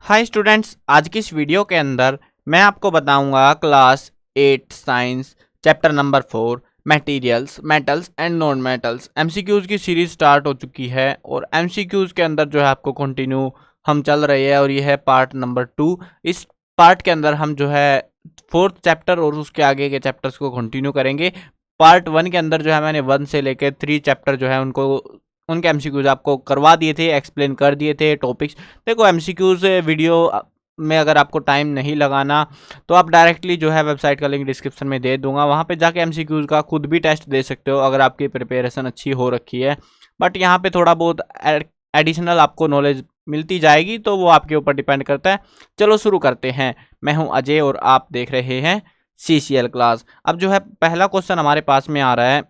Hi students, आज की इस वीडियो के अंदर मैं आपको बताऊंगा class 8 science chapter number 4 materials metals and non metals. MCQs की सीरीज स्टार्ट हो चुकी है और एमसीक्यूज के अंदर जो है आपको कंटिन्यू हम चल रहे हैं और ये है पार्ट नंबर 2। इस पार्ट के अंदर हम जो है फोर्थ चैप्टर और उसके आगे के चैप्टर्स को कंटिन्यू करेंगे। पार्ट 1 के अंदर जो है मैंने 1 से लेकर 3 चैप्टर जो है उनको उनके एमसीक्यूज आपको करवा दिए थे, एक्सप्लेन कर दिए थे टॉपिक्स। देखो एमसीक्यूज वीडियो में अगर आपको टाइम नहीं लगाना तो आप डायरेक्टली जो है वेबसाइट का लिंक डिस्क्रिप्शन में दे दूंगा, वहाँ पे जाके एमसीक्यूज का खुद भी टेस्ट दे सकते हो अगर आपकी प्रिपरेशन अच्छी हो रखी है। बट यहाँ पे थोड़ा बहुत एडिशनल आपको नॉलेज मिलती जाएगी, तो वो आपके ऊपर डिपेंड करता है। चलो शुरू करते हैं। मैं हूँ अजय और आप देख रहे हैं सीसीएल क्लास। अब जो है पहला क्वेश्चन हमारे पास में आ रहा है,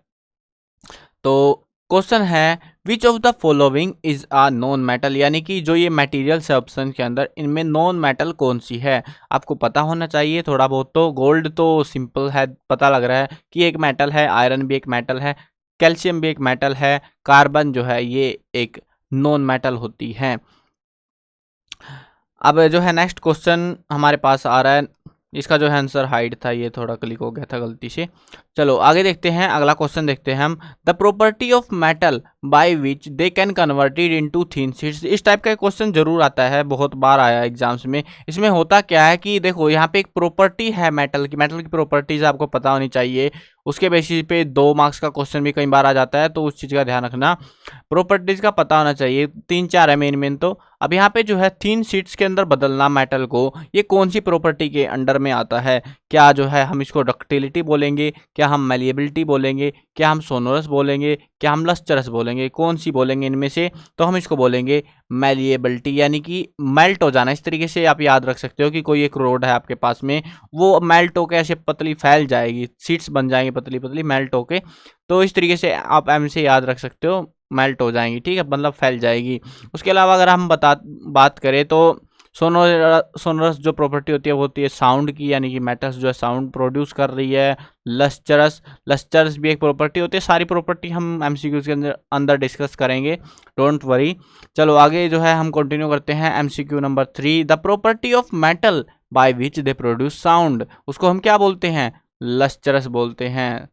तो क्वेश्चन है which of the following is a non metal, यानी कि जो ये मटेरियल्स है ऑप्शन के अंदर, इनमें नॉन मेटल कौन सी है। आपको पता होना चाहिए थोड़ा बहुत। तो गोल्ड तो सिंपल है, पता लग रहा है कि एक मेटल है, आयरन भी एक मेटल है, कैल्शियम भी एक मेटल है, कार्बन जो है ये एक नॉन मेटल होती है। अब जो है नेक्स्ट क्वेश्चन हमारे पास आ रहा है, इसका जो है आंसर हाइड था, ये थोड़ा क्लिक हो गया था गलती से। चलो आगे देखते हैं, अगला क्वेश्चन देखते हैं हम। The property of metal by which they can converted into thin sheets. इस टाइप का क्वेश्चन जरूर आता है, बहुत बार आया एग्जाम्स में। इसमें होता क्या है कि देखो यहाँ पे एक प्रॉपर्टी है मेटल की प्रॉपर्टीज आपको पता होनी चाहिए। उसके बेसिस पे 2 मार्क्स का क्वेश्चन भी कई बार आ जाता है, तो उस चीज़ का ध्यान रखना। प्रॉपर्टीज का पता होना चाहिए, 3-4 है मेन। तो अब यहाँ पे जो है थिन शीट्स के अंदर बदलना मेटल को, ये कौन सी प्रॉपर्टी के अंडर में आता है। क्या जो है हम इसको डक्टिलिटी बोलेंगे, क्या हम मैलिएबिलिटी बोलेंगे, क्या हम सोनोरस बोलेंगे, क्या हम लस्टरस बोलेंगे, कौन सी बोलेंगे इनमें से। तो हम इसको बोलेंगे मैलिएबिलिटी, यानी कि मेल्ट हो जाना। इस तरीके से आप याद रख सकते हो कि कोई एक रोड है आपके पास में, वो मेल्ट होकर ऐसे पतली फैल जाएगी, सीट्स बन जाएंगी पतली पतली मेल्ट होके। तो इस तरीके से आप एम से याद रख सकते हो, मेल्ट हो जाएंगी, ठीक है, मतलब फैल जाएगी। उसके अलावा अगर हम बात करें तो सोनोरस जो प्रॉपर्टी होती है वो होती है साउंड की, यानी कि मेटल्स जो है साउंड प्रोड्यूस कर रही है। लस्टरस भी एक प्रॉपर्टी होती है। सारी प्रॉपर्टी हम एमसीक्यूज के अंदर डिस्कस करेंगे, डोंट वरी। चलो आगे जो है हम कंटिन्यू करते हैं। MCQ number 3, the property of metal by which they produce sound, उसको हम क्या बोलते हैं, लस्टरस बोलते हैं।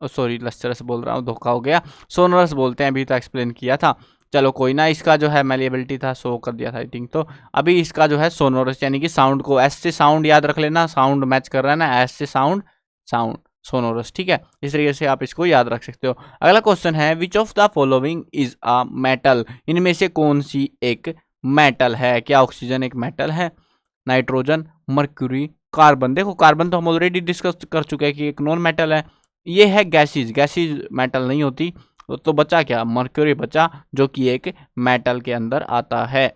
सॉरी, लस्टरस बोल रहा हूँ, धोखा हो गया, सोनोरस बोलते हैं, अभी तो एक्सप्लेन किया था। चलो कोई ना, इसका जो है मैलिएबिलिटी था, शो कर दिया था आई थिंक। तो अभी इसका जो है सोनोरस, यानी कि साउंड को एस से साउंड याद रख लेना, साउंड मैच कर रहा है ना, एस से साउंड, साउंड सोनोरस, ठीक है। इस तरीके से आप इसको याद रख सकते हो। अगला क्वेश्चन है which of the following is a metal, इनमें से कौन सी एक मेटल है। क्या ऑक्सीजन एक मेटल है, नाइट्रोजन, मर्क्यूरी, कार्बन। देखो कार्बन तो हम ऑलरेडी डिस्कस कर चुके हैं कि एक नॉन मेटल है। ये है गैसेज मेटल नहीं होती। तो बचा क्या, मर्क्यूरी बचा, जो कि एक मेटल के अंदर आता है।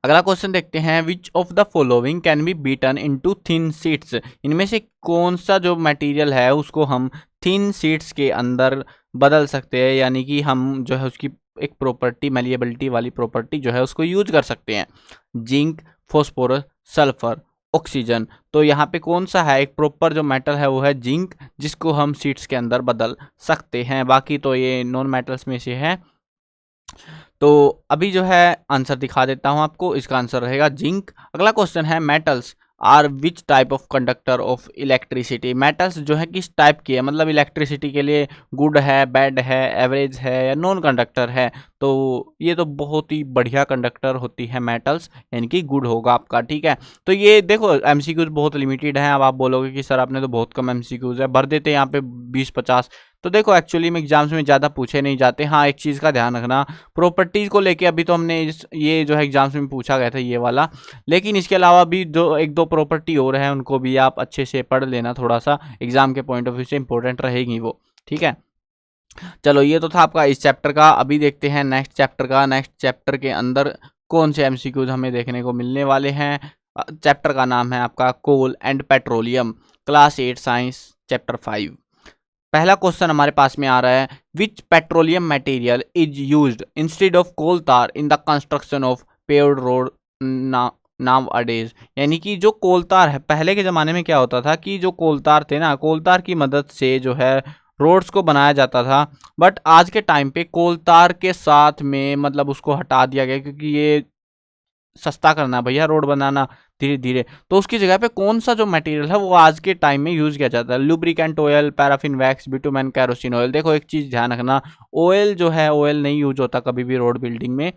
अगला क्वेश्चन देखते हैं, which of the following can be beaten into thin sheets, इनमें से कौन सा जो मटेरियल है उसको हम थिन शीट्स के अंदर बदल सकते हैं, यानी कि हम जो है उसकी एक प्रॉपर्टी, मैलिएबिलिटी वाली प्रॉपर्टी जो है उसको यूज कर सकते हैं। Zinc, phosphorus, sulphur, oxygen. तो यहाँ पे कौन सा है एक प्रॉपर जो मेटल है, वो है जिंक, जिसको हम शीट्स के अंदर बदल सकते हैं। बाकी तो ये नॉन मेटल्स में से है। तो अभी जो है आंसर दिखा देता हूं आपको, इसका आंसर रहेगा जिंक। अगला क्वेश्चन है metals are which type of conductor of electricity, metals जो है किस टाइप की है, मतलब इलेक्ट्रिसिटी के लिए गुड है, बैड है, एवरेज है या नॉन कंडक्टर है। तो ये तो बहुत ही बढ़िया कंडक्टर होती है मेटल्स, यानी कि गुड होगा आपका, ठीक है। तो ये देखो एमसीक्यूज बहुत लिमिटेड हैं। अब आप बोलोगे कि सर आपने तो बहुत कम एमसीक्यूज है, भर देते हैं यहाँ पे 20-50। तो देखो एक्चुअली में एग्जाम्स में ज़्यादा पूछे नहीं जाते। हाँ एक चीज़ का ध्यान रखना, प्रॉपर्टीज़ को लेके अभी तो हमने ये जो है एग्जाम्स में पूछा गया था ये वाला, लेकिन इसके अलावा भी जो 1-2 प्रॉपर्टी और है उनको भी आप अच्छे से पढ़ लेना, थोड़ा सा एग्जाम के पॉइंट ऑफ व्यू से इंपॉर्टेंट रहेगी वो, ठीक है। चलो ये तो था आपका इस चैप्टर का। अभी देखते हैं नेक्स्ट चैप्टर का। नेक्स्ट चैप्टर के अंदर कौन से एमसीक्यूज हमें देखने को मिलने वाले हैं। चैप्टर का नाम है आपका coal and petroleum, class 8 science chapter 5। पहला क्वेश्चन हमारे पास में आ रहा है, which petroleum material is used instead of coal tar in the construction of paved road nowadays, यानी कि जो कोलतार है, पहले के ज़माने में क्या होता था कि जो कोलतार थे ना, कोलतार की मदद से जो है रोड्स को बनाया जाता था। बट आज के टाइम पे कोलतार के साथ में मतलब उसको हटा दिया गया, क्योंकि ये सस्ता करना है भैया रोड बनाना धीरे धीरे, तो उसकी जगह पे कौन सा जो मटेरियल है वो आज के टाइम में यूज किया जाता है? Lubricant oil, paraffin wax, bitumen, kerosene oil. देखो एक चीज ध्यान रखना, ऑयल जो है ऑयल नहीं यूज होता कभी भी रोड बिल्डिंग में,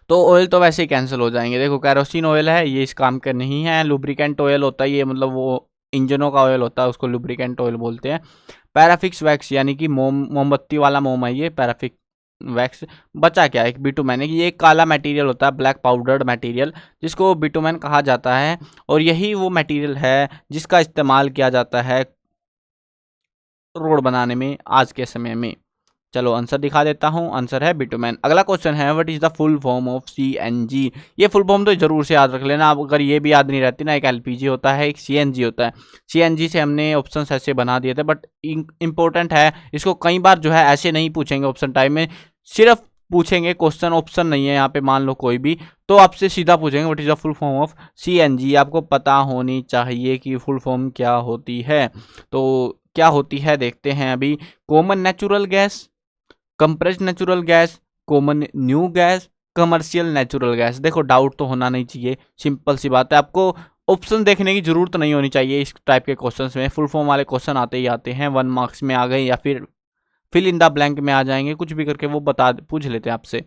तो ऑयल तो वैसे ही कैंसिल हो जाएंगे। देखो केरोसिन ऑयल है ये इस काम का नहीं है। लुब्रिकेंट ऑयल होता है ये मतलब वो इंजनों का ऑयल होता है, उसको लुब्रिकेंट ऑयल बोलते हैं। पैराफिक्स वैक्स यानी कि मोमबत्ती वाला मोम है ये पैराफिक वैक्स। बचा क्या एक बिटुमेन है, ये एक काला मटेरियल होता है, ब्लैक पाउडर्ड मटेरियल, जिसको बिटुमेन कहा जाता है, और यही वो मटेरियल है जिसका इस्तेमाल किया जाता है रोड बनाने में आज के समय में। चलो आंसर दिखा देता हूँ, आंसर है बिटुमेन। अगला क्वेश्चन है what is the full form of CNG. ये फुल फॉर्म तो जरूर से याद रख लेना, आप अगर ये भी याद नहीं रहती ना, एक एलपीजी होता है, एक सीएनजी होता है। सीएनजी से हमने ऑप्शंस ऐसे बना दिए थे, बट इंपॉर्टेंट है, इसको कई बार जो है ऐसे नहीं पूछेंगे ऑप्शन टाइम में, सिर्फ पूछेंगे क्वेश्चन, ऑप्शन नहीं है यहाँ पे, मान लो कोई भी, तो आपसे सीधा पूछेंगे what is the full form of CNG. आपको पता होनी चाहिए कि फुल फॉर्म क्या होती है। तो क्या होती है देखते हैं अभी। Common natural gas, compressed natural gas, common new gas, commercial natural gas. देखो डाउट तो होना नहीं चाहिए, सिंपल सी बात है, आपको ऑप्शन देखने की जरूरत नहीं होनी चाहिए इस टाइप के क्वेश्चंस में। फुल फॉर्म वाले क्वेश्चन आते ही आते हैं, 1 मार्क्स में आ गए या फिर फिल इन द ब्लैंक में आ जाएंगे, कुछ भी करके वो पूछ लेते हैं आपसे।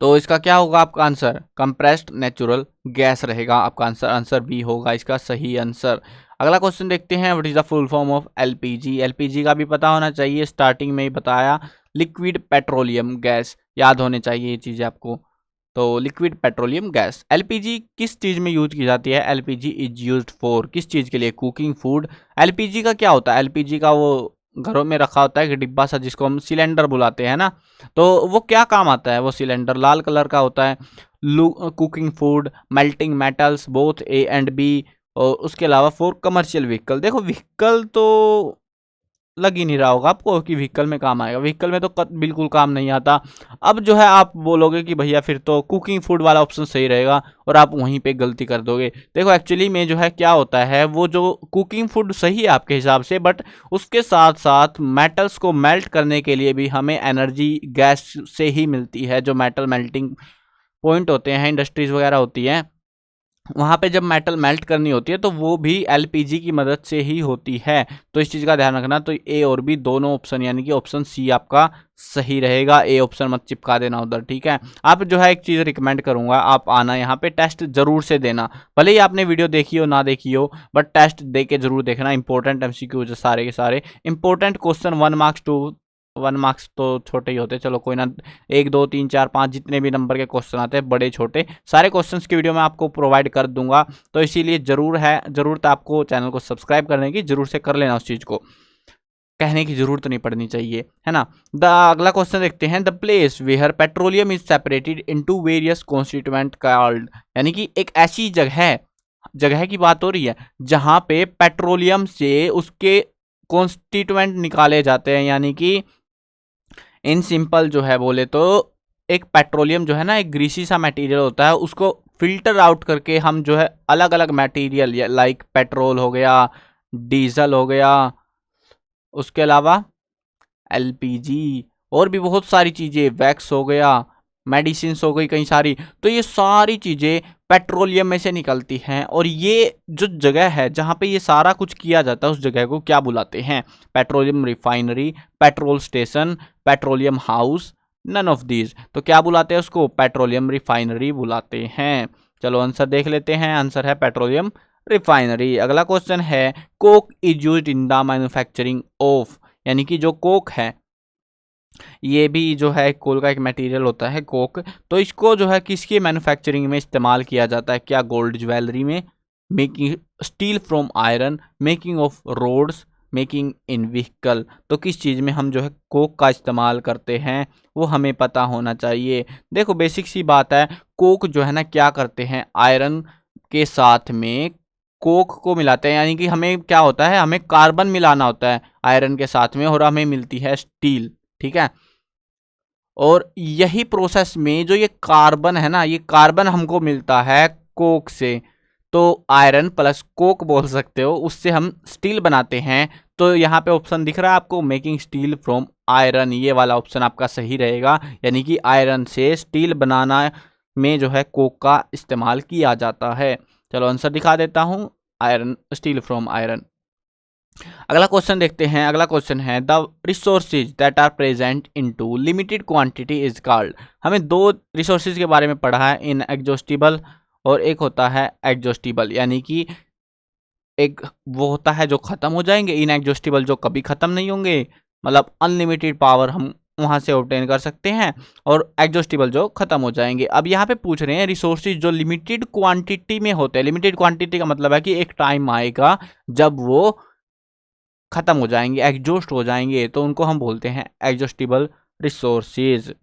तो इसका क्या होगा आपका आंसर? कंप्रेस्ड नेचुरल गैस रहेगा आपका आंसर, आंसर बी होगा इसका सही आंसर। अगला क्वेश्चन देखते हैं what is the full form of LPG. LPG का भी पता होना चाहिए, स्टार्टिंग में ही बताया, लिक्विड पेट्रोलियम गैस, याद होने चाहिए ये चीज़ें आपको। तो लिक्विड पेट्रोलियम गैस। एलपीजी किस चीज़ में यूज की जाती है? एलपीजी इज यूज्ड फॉर, किस चीज़ के लिए? Cooking food. एलपीजी का क्या होता है? एलपीजी का वो घरों में रखा होता है कि डिब्बा सा जिसको हम सिलेंडर बुलाते हैं ना, तो वो क्या काम आता है? वो सिलेंडर लाल कलर का होता है। Cooking food, melting metals both A and B, और उसके अलावा फॉर कमर्शियल व्हीकल। देखो व्हीकल तो लग ही नहीं रहा होगा आपको कि व्हीकल में काम आएगा, व्हीकल में तो बिल्कुल काम नहीं आता। अब जो है आप बोलोगे कि भैया फिर तो कुकिंग फूड वाला ऑप्शन सही रहेगा, और आप वहीं पे गलती कर दोगे। देखो एक्चुअली में जो है क्या होता है, वो जो कुकिंग फूड सही है आपके हिसाब से, बट उसके साथ साथ मेटल्स को मेल्ट करने के लिए भी हमें एनर्जी गैस से ही मिलती है। जो मेटल मेल्टिंग पॉइंट होते हैं, इंडस्ट्रीज वगैरह होती हैं, वहाँ पे जब मेटल मेल्ट करनी होती है तो वो भी एलपीजी की मदद से ही होती है। तो इस चीज़ का ध्यान रखना। तो ए और बी दोनों ऑप्शन, यानी कि ऑप्शन सी आपका सही रहेगा। ए ऑप्शन मत चिपका देना उधर, ठीक है। आप जो है एक चीज़ रिकमेंड करूंगा, आप आना यहाँ पे, टेस्ट जरूर से देना, भले ही आपने वीडियो देखी हो ना देखी हो, बट टेस्ट दे के जरूर देखना। इंपॉर्टेंट एमसीक्यू सारे के सारे important question, 1 marks to 1 marks तो छोटे ही होते, चलो कोई ना, 1 2 3 4 5 जितने भी नंबर के क्वेश्चन आते हैं, बड़े छोटे सारे क्वेश्चंस की वीडियो मैं आपको प्रोवाइड कर दूंगा। तो इसीलिए जरूरत आपको चैनल को सब्सक्राइब करने की, जरूर से कर लेना, उस चीज़ को कहने की जरूरत नहीं पड़नी चाहिए, है ना। अगला क्वेश्चन देखते हैं, the place where petroleum is separated into various constituent called. यानी कि एक ऐसी जगह की बात हो रही है जहां पे पेट्रोलियम से उसके कॉन्स्टिट्यूएंट निकाले जाते हैं। यानी कि इन सिंपल जो है बोले तो, एक पेट्रोलियम जो है ना, एक ग्रीसी सा मटेरियल होता है, उसको फिल्टर आउट करके हम जो है अलग अलग मटेरियल, लाइक पेट्रोल हो गया, डीजल हो गया, उसके अलावा एलपीजी, और भी बहुत सारी चीज़ें, वैक्स हो गया, मेडिसिन हो गई कई सारी, तो ये सारी चीज़ें पेट्रोलियम में से निकलती हैं। और ये जो जगह है जहाँ पे ये सारा कुछ किया जाता है, उस जगह को क्या बुलाते हैं? Petroleum refinery, petrol station, petroleum house, none of these. तो क्या बुलाते हैं उसको? पेट्रोलियम रिफाइनरी बुलाते हैं। चलो आंसर देख लेते हैं, आंसर है पेट्रोलियम रिफाइनरी। अगला क्वेश्चन है, Coke is used in the manufacturing of. यानी कि जो कोक है, ये भी जो है कोल का एक मटेरियल होता है कोक, तो इसको जो है किसकी मैन्युफैक्चरिंग में इस्तेमाल किया जाता है? क्या गोल्ड ज्वेलरी में, making steel from iron, making of roads, making in vehicle. तो किस चीज़ में हम जो है कोक का इस्तेमाल करते हैं वो हमें पता होना चाहिए। देखो बेसिक सी बात है, कोक जो है ना क्या करते हैं, आयरन के साथ में कोक को मिलाते हैं। यानी कि हमें क्या होता है, हमें कार्बन मिलाना होता है आयरन के साथ में, और हमें मिलती है स्टील, ठीक है। और यही प्रोसेस में जो ये कार्बन है ना, ये कार्बन हमको मिलता है कोक से, तो आयरन प्लस कोक बोल सकते हो, उससे हम स्टील बनाते हैं। तो यहाँ पे ऑप्शन दिख रहा है आपको, मेकिंग स्टील फ्रॉम आयरन, ये वाला ऑप्शन आपका सही रहेगा। यानी कि आयरन से स्टील बनाना में जो है कोक का इस्तेमाल किया जाता है। चलो आंसर दिखा देता हूँ, आयरन, स्टील फ्रॉम आयरन। अगला क्वेश्चन देखते हैं। अगला क्वेश्चन है the resources that are present into limited quantity is called. हमें दो रिसोर्सेज के बारे में पढ़ा है, इनएग्जॉस्टिबल और एक होता है एग्जॉस्टिबल, यानी कि एक वो होता है जो खत्म हो जाएंगे, इनएग्जॉस्टिबल जो कभी खत्म नहीं होंगे, मतलब अनलिमिटेड पावर हम वहां से ऑब्टेन कर सकते हैं, और एग्जॉस्टिबल जो खत्म हो जाएंगे। अब यहाँ पे पूछ रहे हैं रिसोर्सेज जो लिमिटेड क्वांटिटी में होते हैं। लिमिटेड क्वांटिटी का मतलब है कि एक टाइम आएगा जब वो खत्म हो जाएंगे, एग्जॉस्ट हो जाएंगे, तो उनको हम बोलते हैं एग्जॉस्टिबल रिसोर्सेज।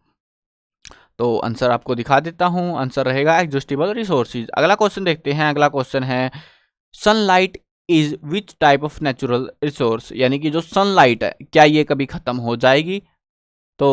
तो आंसर आपको दिखा देता हूं, आंसर रहेगा एग्जॉस्टिबल रिसोर्सेज। अगला क्वेश्चन देखते हैं। अगला क्वेश्चन है sunlight is which type of natural resource, यानी कि जो सनलाइट है क्या ये कभी खत्म हो जाएगी तो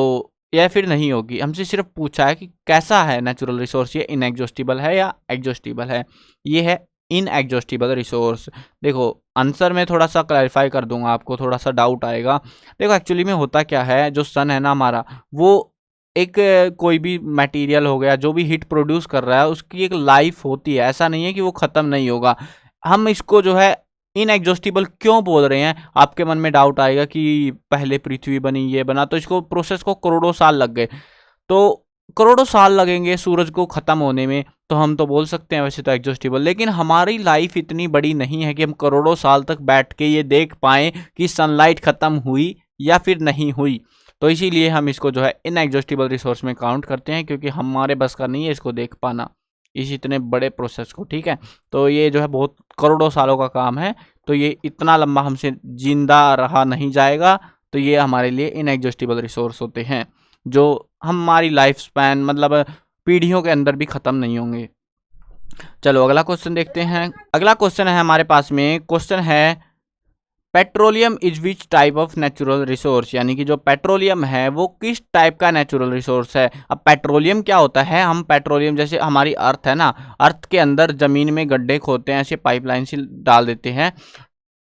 या फिर नहीं होगी। हमसे सिर्फ पूछा है कि कैसा है नेचुरल रिसोर्स, ये इनएग्जॉस्टिबल है या एग्जॉस्टिबल है। ये है इनएग्जॉस्टिबल रिसोर्स। देखो आंसर में थोड़ा सा क्लैरिफाई कर दूंगा, आपको थोड़ा सा डाउट आएगा। देखो एक्चुअली में होता क्या है, जो सन है ना हमारा, वो एक कोई भी मटेरियल हो गया जो भी हीट प्रोड्यूस कर रहा है उसकी एक लाइफ होती है, ऐसा नहीं है कि वो ख़त्म नहीं होगा। हम इसको जो है इनएग्जॉस्टिबल क्यों बोल रहे हैं, आपके मन में डाउट आएगा कि पहले पृथ्वी बनी, ये बना, तो इसको प्रोसेस को करोड़ों साल लग गए, तो करोड़ों साल लगेंगे सूरज को ख़त्म होने में, तो हम तो बोल सकते हैं वैसे तो एग्जॉस्टिबल। लेकिन हमारी लाइफ इतनी बड़ी नहीं है कि हम करोड़ों साल तक बैठ के ये देख पाएँ कि सनलाइट ख़त्म हुई या फिर नहीं हुई, तो इसीलिए हम इसको जो है इनएग्जॉस्टिबल रिसोर्स में काउंट करते हैं, क्योंकि हमारे बस का नहीं है इसको देख पाना, इस इतने बड़े प्रोसेस को। ठीक है, तो ये जो है बहुत करोड़ों सालों का काम है, तो ये इतना लंबा हमसे जिंदा रहा नहीं जाएगा, तो ये हमारे लिए इनएग्जॉस्टिबल रिसोर्स होते हैं जो हमारी लाइफ स्पैन मतलब पीढ़ियों के अंदर भी ख़त्म नहीं होंगे। चलो अगला क्वेश्चन देखते हैं। अगला क्वेश्चन है हमारे पास में, क्वेश्चन है petroleum is which type of natural resource, यानी कि जो पेट्रोलियम है वो किस टाइप का नेचुरल रिसोर्स है। अब पेट्रोलियम क्या होता है, हम पेट्रोलियम जैसे हमारी अर्थ है ना, अर्थ के अंदर ज़मीन में गड्ढे खोदते हैं, ऐसे पाइपलाइन से डाल देते हैं,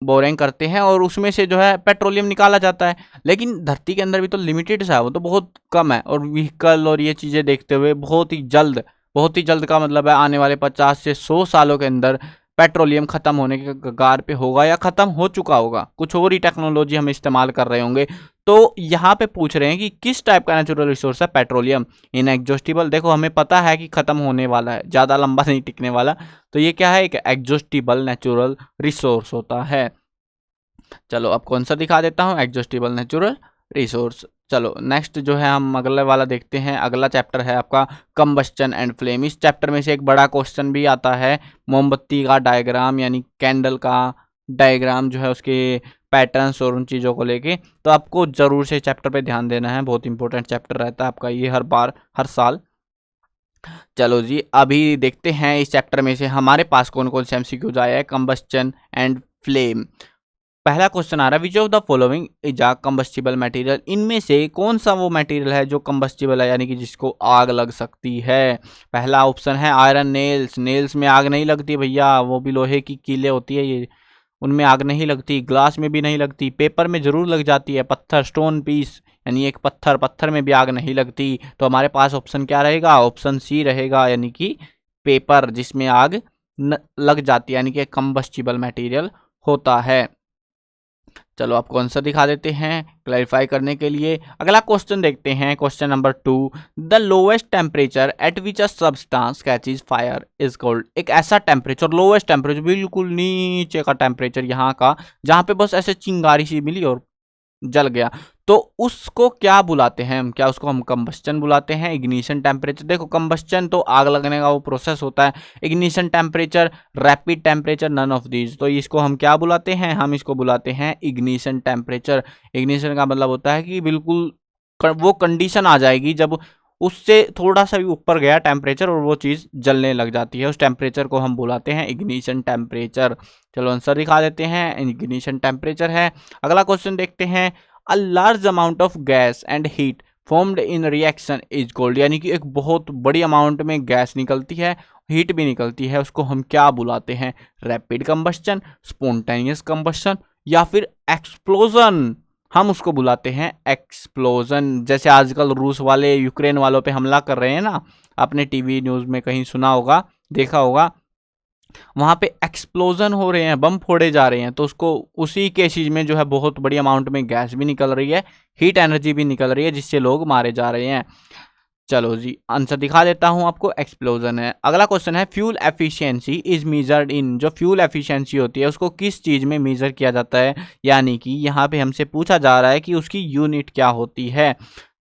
बोरिंग करते हैं और उसमें से जो है पेट्रोलियम निकाला जाता है। लेकिन धरती के अंदर भी तो लिमिटेड सा है, वो तो बहुत कम है, और व्हीकल और ये चीज़ें देखते हुए बहुत ही जल्द का मतलब है आने वाले 50 से 100 सालों के अंदर पेट्रोलियम ख़त्म होने के कगार पे होगा या ख़त्म हो चुका होगा, कुछ और ही टेक्नोलॉजी हम इस्तेमाल कर रहे होंगे। तो यहाँ पे पूछ रहे हैं कि किस टाइप का नेचुरल रिसोर्स है पेट्रोलियम, इनएग्जॉस्टिबल। देखो हमें पता है कि ख़त्म होने वाला है, ज़्यादा लंबा नहीं टिकने वाला, तो ये क्या है, एक एग्जॉस्टिबल नेचुरल रिसोर्स होता है। चलो आपको आंसर दिखा देता हूँ, एग्जॉस्टिबल नेचुरल रिसोर्स। चलो नेक्स्ट जो है हम अगले वाला देखते हैं। अगला चैप्टर है आपका कंबस्चन एंड फ्लेम। इस चैप्टर में से एक बड़ा क्वेश्चन भी आता है, मोमबत्ती का डायग्राम यानी कैंडल का डायग्राम जो है उसके पैटर्न्स और उन चीज़ों को लेके, तो आपको ज़रूर से चैप्टर पे ध्यान देना है, बहुत इंपॉर्टेंट चैप्टर रहता है आपका ये हर साल। चलो जी अभी देखते हैं इस चैप्टर में से हमारे पास कौन कौन से एमसीक्यूज आया है कंबस्चन एंड फ्लेम। पहला क्वेश्चन आ रहा है which of the following is a combustible material, इनमें से कौन सा वो मटेरियल है जो कंबस्टिबल है यानी कि जिसको आग लग सकती है। पहला ऑप्शन है आयरन नेल्स, नेल्स में आग नहीं लगती भैया, वो भी लोहे की कीलें होती है, ये उनमें आग नहीं लगती। ग्लास में भी नहीं लगती, पेपर में ज़रूर लग जाती है। पत्थर, स्टोन पीस यानी एक पत्थर में भी आग नहीं लगती। तो हमारे पास ऑप्शन क्या रहेगा, ऑप्शन सी रहेगा, यानी कि पेपर जिसमें आग लग जाती है, यानी कि कंबस्टिबल मटेरियल होता है। चलो आपको आंसर दिखा देते हैं क्लैरिफाई करने के लिए। अगला क्वेश्चन देखते हैं, question number 2, the lowest temperature at which a substance catches fire is called. एक ऐसा टेम्परेचर, लोएस्ट टेम्परेचर बिल्कुल नीचे का टेम्परेचर यहाँ का, जहाँ पे बस ऐसे चिंगारी सी मिली और जल गया, तो उसको क्या बुलाते हैं हम, क्या उसको हम कंबस्चन बुलाते हैं, इग्निशन टेम्परेचर। देखो कंबस्चन तो आग लगने का वो प्रोसेस होता है, ignition temperature, rapid temperature, none of these. तो इसको हम क्या बुलाते हैं, हम इसको बुलाते हैं इग्निशन टेम्परेचर। इग्निशन का मतलब होता है कि बिल्कुल वो कंडीशन आ जाएगी जब उससे थोड़ा सा भी ऊपर गया टेम्परेचर और वो चीज़ जलने लग जाती है, उस टेम्परेचर को हम बुलाते हैं इग्निशन टेम्परेचर। चलो आंसर दिखा देते हैं, इग्निशन टेम्परेचर है। अगला क्वेश्चन देखते हैं, a large amount of gas and heat formed in reaction is called, यानी कि एक बहुत बड़ी अमाउंट में गैस निकलती है, हीट भी निकलती है, उसको हम क्या बुलाते हैं, रैपिड कंबस्चन, स्पॉन्टेनियस कंबस्चन या फिर एक्सप्लोजन। हम उसको बुलाते हैं एक्सप्लोजन। जैसे आजकल रूस वाले यूक्रेन वालों पे हमला कर रहे हैं ना, आपने टीवी न्यूज़ में कहीं सुना होगा, देखा होगा, वहाँ पे एक्सप्लोजन हो रहे हैं, बम फोड़े जा रहे हैं, तो उसको उसी के चीज में जो है बहुत बड़ी अमाउंट में गैस भी निकल रही है, हीट एनर्जी भी निकल रही है, जिससे लोग मारे जा रहे हैं। चलो जी, आंसर दिखा देता हूं आपको, एक्सप्लोजन है। अगला क्वेश्चन है fuel efficiency is measured in. जो फ्यूल एफिशिएंसी होती है उसको किस चीज में मेजर किया जाता है, यानी कि यहाँ पे हमसे पूछा जा रहा है कि उसकी यूनिट क्या होती है।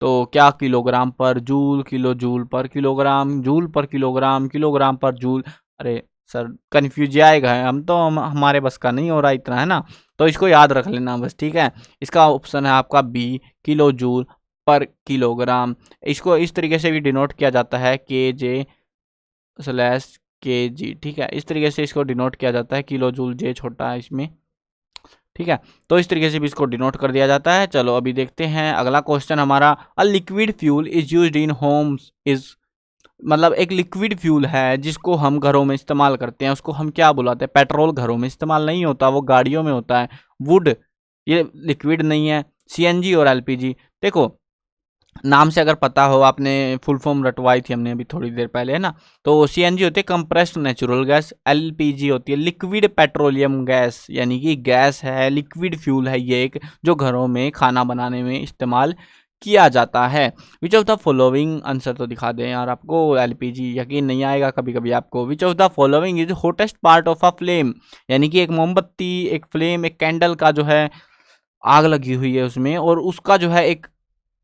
तो क्या किलोग्राम पर joule, kilo joule per kilogram, joule per kilogram, kilogram पर जूल। अरे सर कंफ्यूज जाएगा, हमारे बस का नहीं हो रहा इतना, है ना, तो इसको याद रख लेना बस, ठीक है। इसका ऑप्शन है आपका B, kilo joule per kilogram. इसको इस तरीके से भी डिनोट किया जाता है kJ/kg, ठीक है, इस तरीके से इसको डिनोट किया जाता है, किलो जूल जे छोटा है इसमें, ठीक है, तो इस तरीके से भी इसको डिनोट कर दिया जाता है। चलो अभी देखते हैं अगला क्वेश्चन हमारा, a liquid fuel is used in Holmes is. मतलब एक लिक्विड फ्यूल है जिसको हम घरों में इस्तेमाल करते हैं, उसको हम क्या बुलाते हैं। पेट्रोल घरों में इस्तेमाल नहीं होता, वो गाड़ियों में होता है। वुड ये लिक्विड नहीं है। सीएनजी और एलपीजी, देखो नाम से अगर पता हो, आपने फुल फॉर्म रटवाई थी हमने अभी थोड़ी देर पहले, है ना, तो सीएनजी होती है कंप्रेस्ड नेचुरल गैस, एलपीजी होती है लिक्विड पेट्रोलियम गैस, यानी कि गैस है, लिक्विड फ्यूल है ये एक, जो घरों में खाना बनाने में इस्तेमाल किया जाता है। Which of the following, answer तो दिखा दें यार, आपको एलपीजी यकीन नहीं आएगा कभी कभी आपको। Which of the following is hottest part of a flame, यानी कि एक मोमबत्ती, एक फ्लेम, एक कैंडल का जो है आग लगी हुई है उसमें, और उसका जो है एक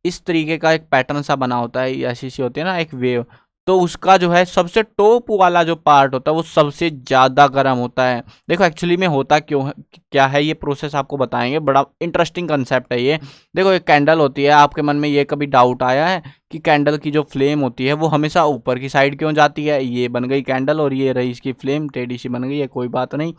इस तरीके का एक पैटर्न सा बना होता है, ऐसी सी होती है ना एक वेव, तो उसका जो है सबसे टॉप वाला जो पार्ट होता है वो सबसे ज़्यादा गर्म होता है। देखो एक्चुअली में होता क्यों है, क्या है ये प्रोसेस आपको बताएंगे, बड़ा इंटरेस्टिंग कंसेप्ट है ये। देखो एक कैंडल होती है, आपके मन में ये कभी डाउट आया है कि कैंडल की जो फ्लेम होती है वो हमेशा ऊपर की साइड क्यों जाती है। ये बन गई कैंडल और ये रही इसकी फ्लेम, टेढ़ी सी बन गई है, कोई बात नहीं।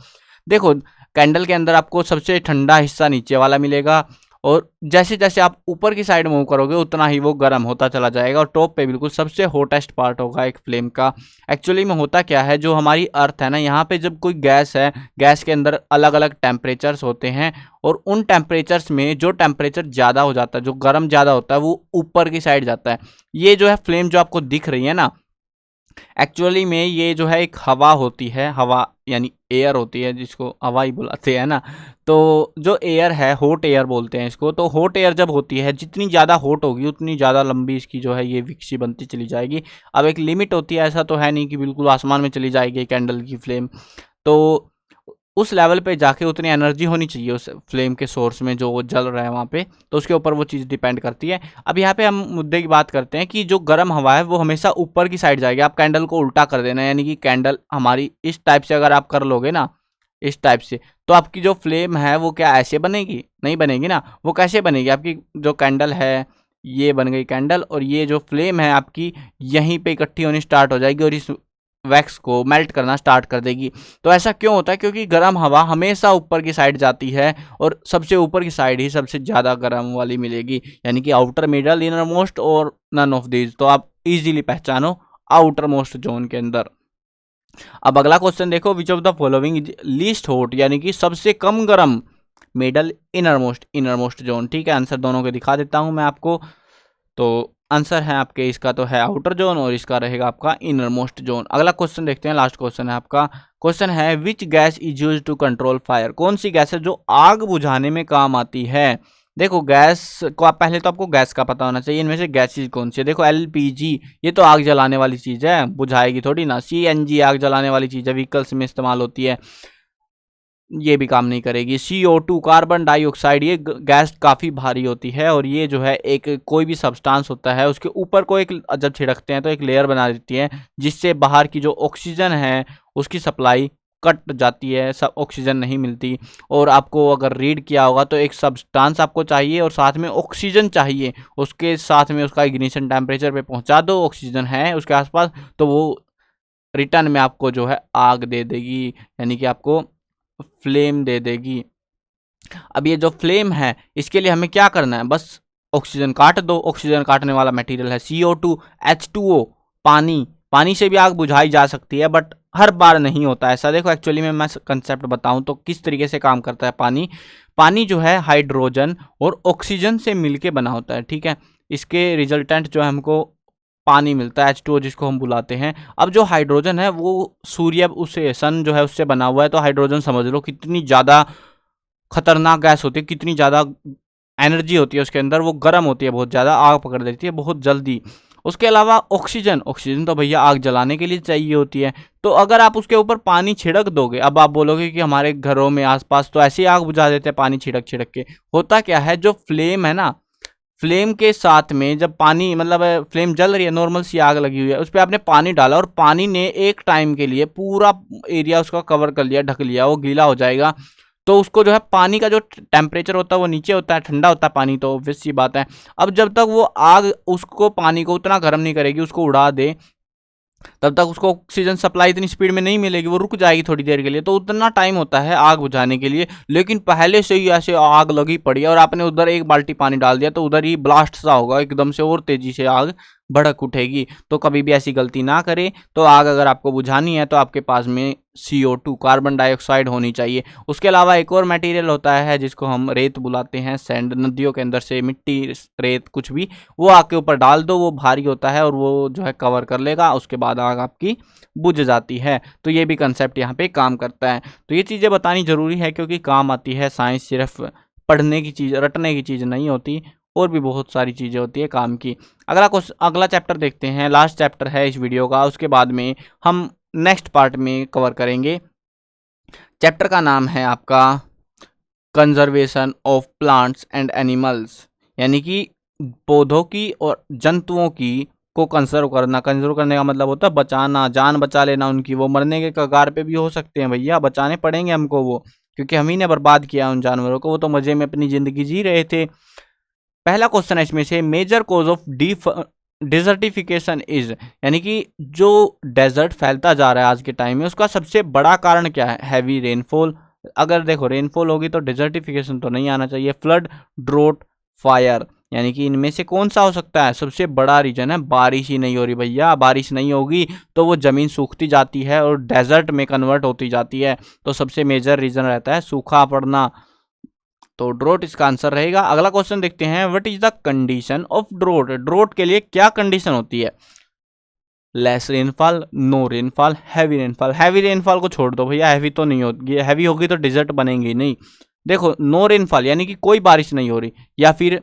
देखो कैंडल के अंदर आपको सबसे ठंडा हिस्सा नीचे वाला मिलेगा, और जैसे जैसे आप ऊपर की साइड मूव करोगे उतना ही वो गर्म होता चला जाएगा, और टॉप पे बिल्कुल सबसे हॉटेस्ट पार्ट होगा एक फ्लेम का। एक्चुअली में होता क्या है, जो हमारी अर्थ है ना, यहाँ पे जब कोई गैस है, गैस के अंदर अलग अलग टेम्परेचर्स होते हैं, और उन टेम्परेचर्स में जो टेम्परेचर ज़्यादा हो जाता है, जो गर्म ज़्यादा होता है, वो ऊपर की साइड जाता है। ये जो है फ्लेम जो आपको दिख रही है ना, एक्चुअली में ये जो है एक हवा होती है, हवा यानी एयर होती है, जिसको हवा ही बुलाते हैं ना। तो जो एयर है, हॉट एयर बोलते हैं इसको, तो हॉट एयर जब होती है, जितनी ज़्यादा हॉट होगी उतनी ज़्यादा लंबी इसकी जो है ये विक्सी बनती चली जाएगी। अब एक लिमिट होती है, ऐसा तो है नहीं कि बिल्कुल आसमान में चली जाएगी कैंडल की फ्लेम, तो उस लेवल पे जाके उतनी एनर्जी होनी चाहिए उस फ्लेम के सोर्स में जो वो जल रहा है वहाँ पे, तो उसके ऊपर वो चीज़ डिपेंड करती है। अब यहाँ पे हम मुद्दे की बात करते हैं कि जो गर्म हवा है वो हमेशा ऊपर की साइड जाएगी। आप कैंडल को उल्टा कर देना, यानी कि कैंडल हमारी इस टाइप से अगर आप कर लोगे ना, इस टाइप से, तो आपकी जो फ्लेम है वो क्या ऐसे बनेगी, नहीं बनेगी ना। वो कैसे बनेगी, आपकी जो कैंडल है, ये बन गई कैंडल, और ये जो फ्लेम है आपकी यहीं पे इकट्ठी होनी स्टार्ट हो जाएगी और इस वैक्स को मेल्ट करना स्टार्ट कर देगी। तो ऐसा क्यों होता है, क्योंकि गर्म हवा हमेशा ऊपर की साइड जाती है, और सबसे ऊपर की साइड ही सबसे ज़्यादा गर्म वाली मिलेगी, यानी कि आउटर, मिडल, इनर मोस्ट और नन ऑफ दीज। तो आप इजीली पहचानो आउटर मोस्ट जोन के अंदर। अब अगला क्वेश्चन देखो, which of the following is least hot, यानी कि सबसे कम गर्म, मिडल, इनर मोस्ट जोन, ठीक है। आंसर दोनों के दिखा देता हूं मैं आपको। तो आंसर है आपके, इसका तो है आउटर जोन और इसका रहेगा आपका इनर मोस्ट जोन। अगला क्वेश्चन देखते हैं, लास्ट क्वेश्चन है आपका। क्वेश्चन है which gas is use to control fire. कौन सी गैस है जो आग बुझाने में काम आती है। देखो गैस को आप पहले तो आपको गैस का पता होना चाहिए, इनमें से गैसेज कौन सी है। देखो एलपीजी, ये तो आग जलाने वाली चीज़ है, बुझाएगी थोड़ी ना। सीएनजी आग जलाने वाली चीज़ है, व्हीकल्स में इस्तेमाल होती है, ये भी काम नहीं करेगी। CO2 कार्बन डाइऑक्साइड, ये गैस काफ़ी भारी होती है, और ये जो है एक कोई भी सब्सटेंस होता है उसके ऊपर को एक जब छिड़कते हैं तो एक लेयर बना देती है, जिससे बाहर की जो ऑक्सीजन है उसकी सप्लाई कट जाती है, सब ऑक्सीजन नहीं मिलती। और आपको अगर रीड किया होगा तो एक सब्सटेंस आपको चाहिए और साथ में ऑक्सीजन चाहिए, उसके साथ में उसका इग्निशन टेम्परेचर पे पहुंचा दो, ऑक्सीजन है उसके आसपास, तो वो रिटर्न में आपको जो है आग दे देगी, यानी कि आपको फ्लेम दे देगी। अब ये जो फ्लेम है इसके लिए हमें क्या करना है, बस ऑक्सीजन काट दो। ऑक्सीजन काटने वाला मटेरियल है CO2, H2O, पानी, पानी से भी आग बुझाई जा सकती है, बट हर बार नहीं होता ऐसा। देखो एक्चुअली में मैं कंसेप्ट बताऊं तो किस तरीके से काम करता है पानी। पानी जो है हाइड्रोजन और ऑक्सीजन से मिलके बना होता है, ठीक है। इसके रिजल्टेंट जो है हमको पानी मिलता है H2O जिसको हम बुलाते हैं। अब जो हाइड्रोजन है वो सूर्य उसे सन जो है उससे बना हुआ है, तो हाइड्रोजन समझ लो कितनी ज़्यादा खतरनाक गैस होती है, कितनी ज़्यादा एनर्जी होती है उसके अंदर, वो गर्म होती है बहुत ज़्यादा, आग पकड़ देती है बहुत जल्दी। उसके अलावा ऑक्सीजन, ऑक्सीजन तो भैया आग जलाने के लिए चाहिए होती है। तो अगर आप उसके ऊपर पानी छिड़क दोगे, अब आप बोलोगे कि हमारे घरों में आसपास तो ऐसे ही आग बुझा देते हैं पानी छिड़क छिड़क के। होता क्या है, जो फ्लेम है ना, फ्लेम के साथ में जब पानी मतलब फ्लेम जल रही है, नॉर्मल सी आग लगी हुई है, उस पर आपने पानी डाला और पानी ने एक टाइम के लिए पूरा एरिया उसका कवर कर लिया, ढक लिया, वो गीला हो जाएगा। तो उसको जो है पानी का जो टेम्परेचर होता है वो नीचे होता है, ठंडा होता है पानी, तो ऑब्वियस सी बात है। अब जब तक वो आग उसको पानी को उतना गर्म नहीं करेगी, उसको उड़ा दे, तब तक उसको ऑक्सीजन सप्लाई इतनी स्पीड में नहीं मिलेगी, वो रुक जाएगी थोड़ी देर के लिए। तो उतना टाइम होता है आग बुझाने के लिए। लेकिन पहले से ही ऐसे आग लगी पड़ी है और आपने उधर एक बाल्टी पानी डाल दिया, तो उधर ही ब्लास्ट सा होगा एकदम से, और तेजी से आग भड़क उठेगी। तो कभी भी ऐसी गलती ना करें। तो आग अगर आपको बुझानी है तो आपके पास में CO2 कार्बन डाइऑक्साइड होनी चाहिए। उसके अलावा एक और मटेरियल होता है जिसको हम रेत बुलाते हैं, सैंड। नदियों के अंदर से मिट्टी, रेत, कुछ भी, वो आग के ऊपर डाल दो, वो भारी होता है और वो जो है कवर कर लेगा, उसके बाद आग आपकी बुझ जाती है। तो ये भी कंसेप्ट यहाँ पे काम करता है। तो ये चीज़ें बतानी ज़रूरी है क्योंकि काम आती है। साइंस सिर्फ पढ़ने की चीज़, रटने की चीज़ नहीं होती, और भी बहुत सारी चीज़ें होती है काम की। अगला चैप्टर देखते हैं, लास्ट चैप्टर है इस वीडियो का, उसके बाद में हम नेक्स्ट पार्ट में कवर करेंगे। चैप्टर का नाम है आपका conservation of plants and animals, यानी कि पौधों की और जंतुओं की को कंजर्व करना। कंजर्व करने का मतलब होता है बचाना, जान बचा लेना उनकी। वो मरने के कगार पे भी हो सकते हैं भैया, बचाने पड़ेंगे हमको वो, क्योंकि हम ही ने बर्बाद किया उन जानवरों को। वो तो मज़े में अपनी ज़िंदगी जी रहे थे। पहला क्वेश्चन है इसमें से, major cause of desertification is, यानी कि जो डेजर्ट फैलता जा रहा है आज के टाइम में, उसका सबसे बड़ा कारण क्या है? Heavy rainfall. अगर देखो रेनफॉल होगी तो डिजर्टिफिकेशन तो नहीं आना चाहिए। फ्लड, ड्रोट, फायर, यानी कि इनमें से कौन सा हो सकता है? सबसे बड़ा रीजन है बारिश ही नहीं हो रही भैया। बारिश नहीं होगी तो वो ज़मीन सूखती जाती है और डेजर्ट में कन्वर्ट होती जाती है। तो सबसे मेजर रीजन रहता है सूखा पड़ना। तो ड्रोट इसका आंसर रहेगा। अगला क्वेश्चन देखते हैं, what is the condition of drought? Drought के लिए क्या कंडीशन होती है? Less rainfall, no rainfall, heavy rainfall. Heavy rainfall को छोड़ दो भैया, हैवी तो नहीं होगी, हैवी होगी तो डिजर्ट बनेंगे नहीं। देखो नो रेनफॉल यानी कि कोई बारिश नहीं हो रही, या फिर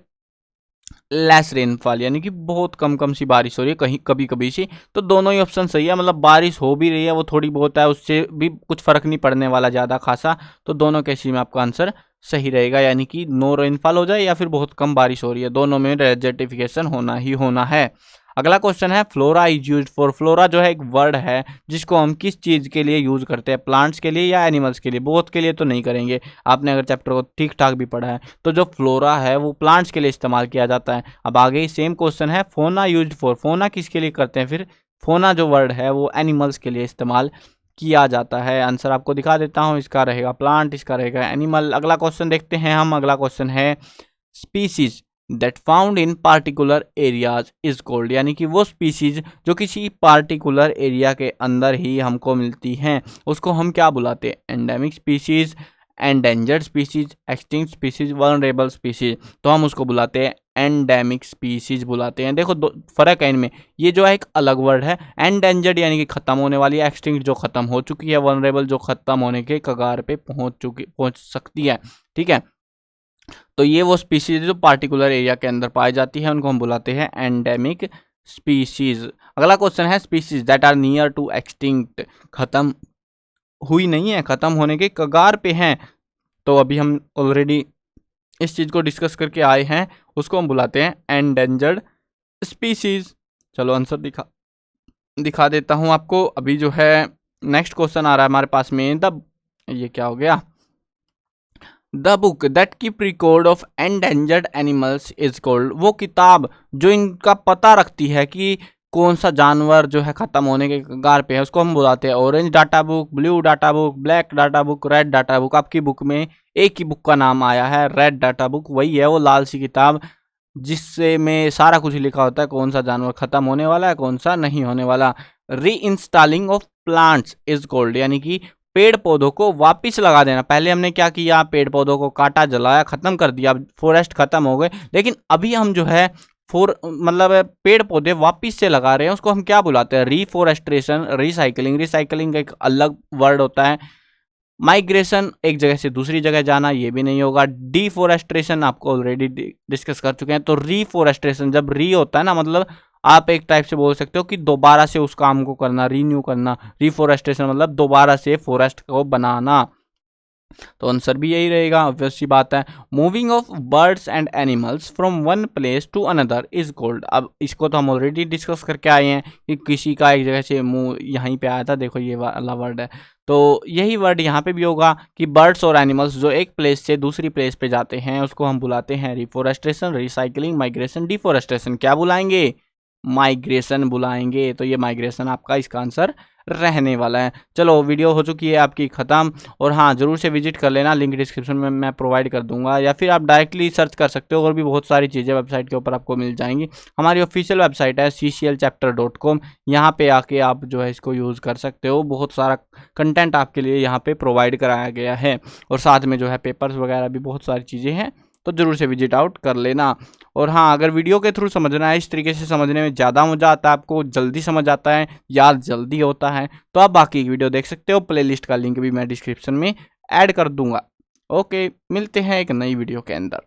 लेस रेनफॉल यानी कि बहुत कम कम सी बारिश हो रही है, कहीं कभी कभी सी। तो दोनों ही ऑप्शन सही है, मतलब बारिश हो भी रही है, वो थोड़ी बहुत है, उससे भी कुछ फर्क नहीं पड़ने वाला ज़्यादा खासा। तो दोनों केस में आपका आंसर सही रहेगा, यानी कि नो रेनफॉल हो जाए या फिर बहुत कम बारिश हो रही है, दोनों में डेजर्टिफिकेशन होना ही होना है। अगला क्वेश्चन है, flora is use for. Flora जो है एक वर्ड है जिसको हम किस चीज़ के लिए यूज करते हैं? प्लांट्स के लिए या एनिमल्स के लिए? बोथ के लिए तो नहीं करेंगे, आपने अगर चैप्टर को ठीक ठाक भी पढ़ा है तो। जो फ्लोरा है वो प्लांट्स के लिए इस्तेमाल किया जाता है। अब आगे सेम क्वेश्चन है, फोना यूज फॉर। फोना किसके लिए करते हैं फिर? फोना जो वर्ड है वो एनिमल्स के लिए इस्तेमाल किया जाता है। आंसर आपको दिखा देता हूँ, इसका रहेगा प्लांट, इसका रहेगा एनिमल। अगला क्वेश्चन देखते हैं हम। अगला क्वेश्चन है, species that found in particular areas is called, यानी कि वो स्पीसीज जो किसी पार्टिकुलर एरिया के अंदर ही हमको मिलती हैं उसको हम क्या बुलाते हैं? Endemic species, endangered species, extinct species, vulnerable species. तो हम उसको बुलाते हैं एंडेमिक स्पीसीज बुलाते हैं। देखो दो फर्क है इनमें, ये जो है एक अलग वर्ड है। एंडेंजर्ड यानी कि खत्म होने वाली है, एक्सटिंक्ट जो खत्म हो चुकी है, वल्नरेबल जो खत्म होने के कगार पे पहुंच सकती है, ठीक है। तो ये वो स्पीसीज जो पार्टिकुलर एरिया के अंदर पाई जाती है उनको हम बुलाते हैं एंडेमिक स्पीसीज। अगला क्वेश्चन है, species that are near to extinct, खत्म हुई नहीं है, खत्म होने के कगार पे हैं। तो अभी हम ऑलरेडी इस चीज़ को डिस्कस करके आए हैं, उसको हम बुलाते हैं एंडेंजर्ड स्पीसीज। चलो आंसर दिखा देता हूँ आपको। अभी जो है नेक्स्ट क्वेश्चन आ रहा है हमारे पास में, ये क्या हो गया? The book that keep record of endangered animals is called. वो किताब जो इनका पता रखती है कि कौन सा जानवर जो है ख़त्म होने के कगार पे है, उसको हम बुलाते हैं orange data book, blue data book, black data book, red data book. आपकी बुक में एक ही बुक का नाम आया है, रेड डाटा बुक। वही है वो लाल सी किताब जिससे में सारा कुछ लिखा होता है, कौन सा जानवर ख़त्म होने वाला है, कौन सा नहीं होने वाला। री installing of plants is called, यानी कि पेड़ पौधों को वापस लगा देना। पहले हमने क्या किया, पेड़ पौधों को काटा, जलाया, खत्म कर दिया, फॉरेस्ट खत्म हो गए, लेकिन अभी हम जो है मतलब पेड़ पौधे वापस से लगा रहे हैं, उसको हम क्या बुलाते हैं, रीफोरेस्ट्रेशन, रिसाइकलिंग। रिसाइकलिंग एक अलग वर्ड होता है। माइग्रेशन, एक जगह से दूसरी जगह जाना, ये भी नहीं होगा। डिफोरेस्ट्रेशन आपको ऑलरेडी डिस्कस कर चुके हैं। तो रीफोरेस्ट्रेशन, जब री होता है ना, मतलब आप एक टाइप से बोल सकते हो कि दोबारा से उस काम को करना, रीन्यू करना। रिफोरेस्ट्रेशन मतलब दोबारा से फॉरेस्ट को बनाना। तो आंसर भी यही रहेगा, ऑब्वियस सी बात है। Moving of birds and animals from one place to another is called. अब इसको तो हम ऑलरेडी डिस्कस करके आए हैं कि किसी का एक जगह से मुंह यहीं पे आया था, देखो ये वाला वर्ड है। तो यही वर्ड यहाँ पे भी होगा कि बर्ड्स और एनिमल्स जो एक प्लेस से दूसरी प्लेस पे जाते हैं उसको हम बुलाते हैं रिफोरेस्ट्रेशन, रिसाइकलिंग, माइग्रेशन, डिफोरेस्ट्रेशन। क्या बुलाएंगे, माइग्रेशन बुलाएंगे। तो ये माइग्रेशन आपका इसका आंसर रहने वाला है। चलो वीडियो हो चुकी है आपकी ख़त्म। और हाँ, ज़रूर से विजिट कर लेना, लिंक डिस्क्रिप्शन में मैं प्रोवाइड कर दूंगा, या फिर आप डायरेक्टली सर्च कर सकते हो, और भी बहुत सारी चीज़ें वेबसाइट के ऊपर आपको मिल जाएंगी। हमारी ऑफिशियल वेबसाइट है cclchapter.com, यहाँ पे आके आप जो है इसको यूज़ कर सकते हो। बहुत सारा कंटेंट आपके लिए यहाँ पे प्रोवाइड कराया गया है, और साथ में जो है पेपर्स वगैरह भी बहुत सारी चीज़ें हैं, तो ज़रूर से विजिट आउट कर लेना। और हाँ, अगर वीडियो के थ्रू समझना है, इस तरीके से समझने में ज़्यादा मज़ा आता है, आपको जल्दी समझ आता है, याद जल्दी होता है, तो आप बाकी की वीडियो देख सकते हो। प्लेलिस्ट का लिंक भी मैं डिस्क्रिप्शन में ऐड कर दूंगा। ओके, मिलते हैं एक नई वीडियो के अंदर।